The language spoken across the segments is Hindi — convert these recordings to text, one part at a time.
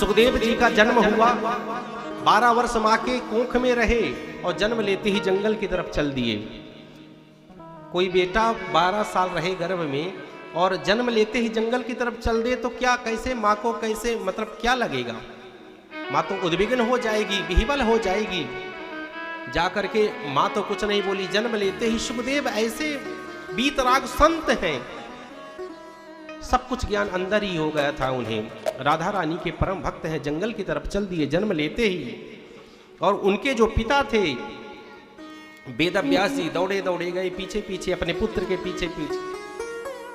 सुखदेव जी का जन्म हुआ, 12 वर्ष मां के कोख में रहे और जन्म लेते ही जंगल की तरफ चल दिए। कोई बेटा 12 साल रहे गर्भ में और जन्म लेते ही जंगल की तरफ चल दे तो क्या, कैसे माँ को, कैसे मतलब क्या लगेगा? माँ तो उद्विग्न हो जाएगी, विह्वल हो जाएगी। जाकर के माँ तो कुछ नहीं बोली। जन्म लेते ही सुखदेव ऐसे वीतराग संत हैं, सब कुछ ज्ञान अंदर ही हो गया था उन्हें। राधा रानी के परम भक्त हैं, जंगल की तरफ चल दिए जन्म लेते ही। और उनके जो पिता थे वेदव्यास जी दौड़े दौड़े गए पीछे पीछे, अपने पुत्र के पीछे पीछे।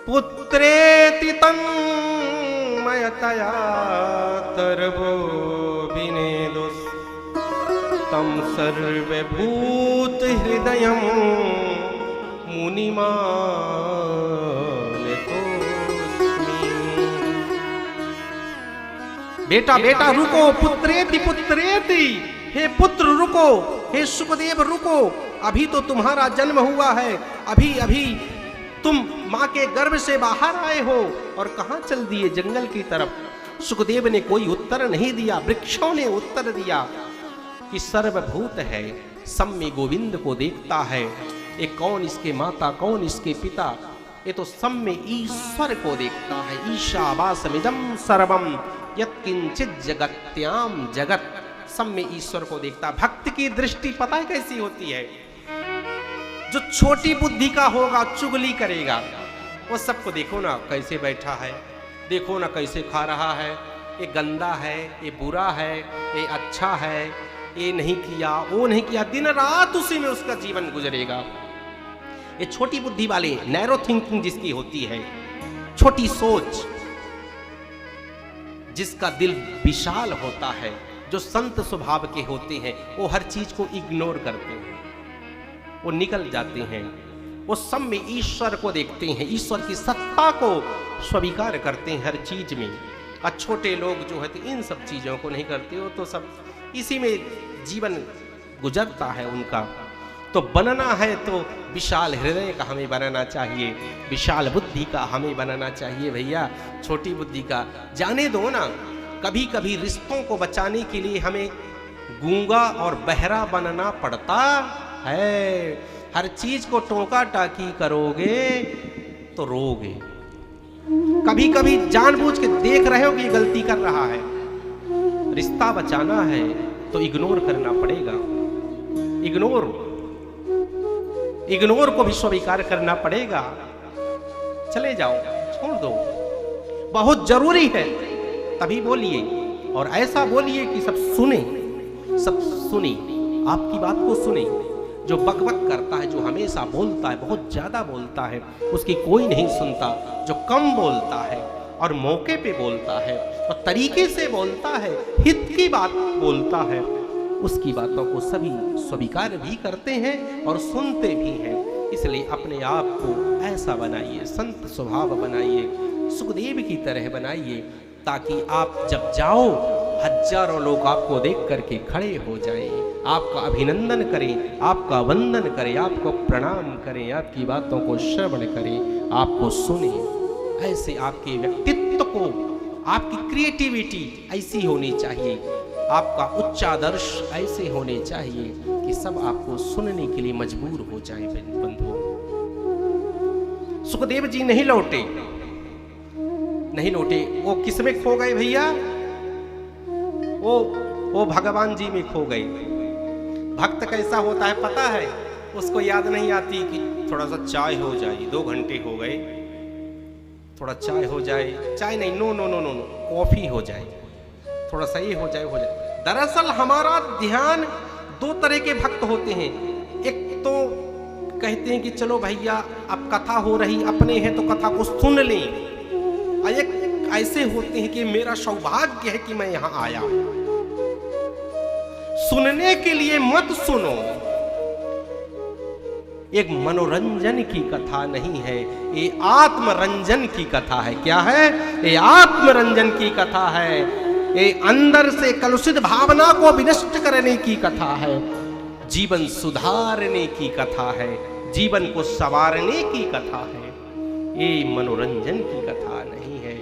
पुत्रेति तन्मयतया तरवो विनेदुस् तम सर्वभूत हृदयं मुनिमानतोस्मि। बेटा बेटा रुको, पुत्रेति पुत्रेति, हे पुत्र रुको, हे सुखदेव रुको, अभी तो तुम्हारा जन्म हुआ है, अभी अभी तुम मां के गर्भ से बाहर आए हो और कहां चल दिए? जंगल की तरफ। सुखदेव ने कोई उत्तर नहीं दिया, वृक्षों ने उत्तर दिया कि सर्वभूत है, सब में गोविंद को देखता है। ये कौन इसके माता, कौन इसके पिता? ये तो सब में ईश्वर को देखता है। ईशावासमिदं सर्वं यत्किंचित् जगत्याम जगत, सब में ईश्वर को देखता। भक्त की दृष्टि पता है कैसी होती है? जो छोटी बुद्धि का होगा चुगली करेगा, वो सबको देखो ना कैसे बैठा है, देखो ना कैसे खा रहा है, ये गंदा है, ये बुरा है, ये अच्छा है, ये नहीं किया, वो नहीं किया, दिन रात उसी में उसका जीवन गुजरेगा। ये छोटी बुद्धि वाले, नैरो थिंकिंग जिसकी होती है, छोटी सोच, जिसका दिल विशाल होता है, जो संत स्वभाव के होते हैं, वो हर चीज को इग्नोर करते हैं, वो निकल जाते हैं, वो सब में ईश्वर को देखते हैं, ईश्वर की सत्ता को स्वीकार करते हैं हर चीज में। और छोटे लोग जो है तो इन सब चीजों को नहीं करते, हो तो सब इसी में जीवन गुजरता है उनका। तो बनना है तो विशाल हृदय का हमें बनना चाहिए, विशाल बुद्धि का हमें बनना चाहिए भैया। छोटी बुद्धि का जाने दो ना। कभी कभी रिश्तों को बचाने के लिए हमें गूंगा और बहरा बनना पड़ता है। हर चीज को टोका टाकी करोगे तो रोगे। कभी कभी जानबूझ के देख रहे हो कि ये गलती कर रहा है, रिश्ता बचाना है तो इग्नोर करना पड़ेगा। इग्नोर को भी स्वीकार करना पड़ेगा। चले जाओ, छोड़ दो, बहुत जरूरी है तभी बोलिए, और ऐसा बोलिए कि सब सुने, आपकी बात को सुने। जो बकबक करता है, जो हमेशा बोलता है, बहुत ज्यादा बोलता है, उसकी कोई नहीं सुनता। जो कम बोलता है और मौके पे बोलता है और तरीके से बोलता है, हित की बात बोलता है, उसकी बातों को सभी स्वीकार भी करते हैं और सुनते भी हैं। इसलिए अपने आप को ऐसा बनाइए, संत स्वभाव बनाइए, सुखदेव की तरह बनाइए, ताकि आप जब जाओ हजारों लोग आपको देख करके खड़े हो जाएं, आपका अभिनंदन करें, आपका वंदन करें, आपको प्रणाम करें, आपकी बातों को श्रवण करें, आपको सुने। ऐसे आपके व्यक्तित्व को, आपकी क्रिएटिविटी ऐसी होनी चाहिए, आपका उच्चादर्श ऐसे होने चाहिए कि सब आपको सुनने के लिए मजबूर हो जाएं। बंधु, सुखदेव जी नहीं लौटे। वो किसमें खो गए भैया? वो भगवान जी में खो गए। भक्त कैसा होता है पता है? उसको याद नहीं आती कि थोड़ा सा चाय हो जाए, 2 घंटे हो गए, थोड़ा चाय हो जाए, चाय नहीं, नो, कॉफी हो जाए, थोड़ा सा ये हो जाए। दरअसल हमारा ध्यान 2 तरह के भक्त होते हैं। एक तो कहते हैं कि चलो भैया अब कथा हो रही, अपने हैं तो कथा को सुन लें। एक ऐसे होते हैं कि मेरा सौभाग्य है कि मैं यहां आया। सुनने के लिए मत सुनो। एक मनोरंजन की कथा नहीं है, ये आत्मरंजन की कथा है। क्या है? ये आत्मरंजन की कथा है। ये अंदर से कलुषित भावना को विनष्ट करने की कथा है, जीवन सुधारने की कथा है, जीवन को संवारने की कथा है। ये मनोरंजन की कथा नहीं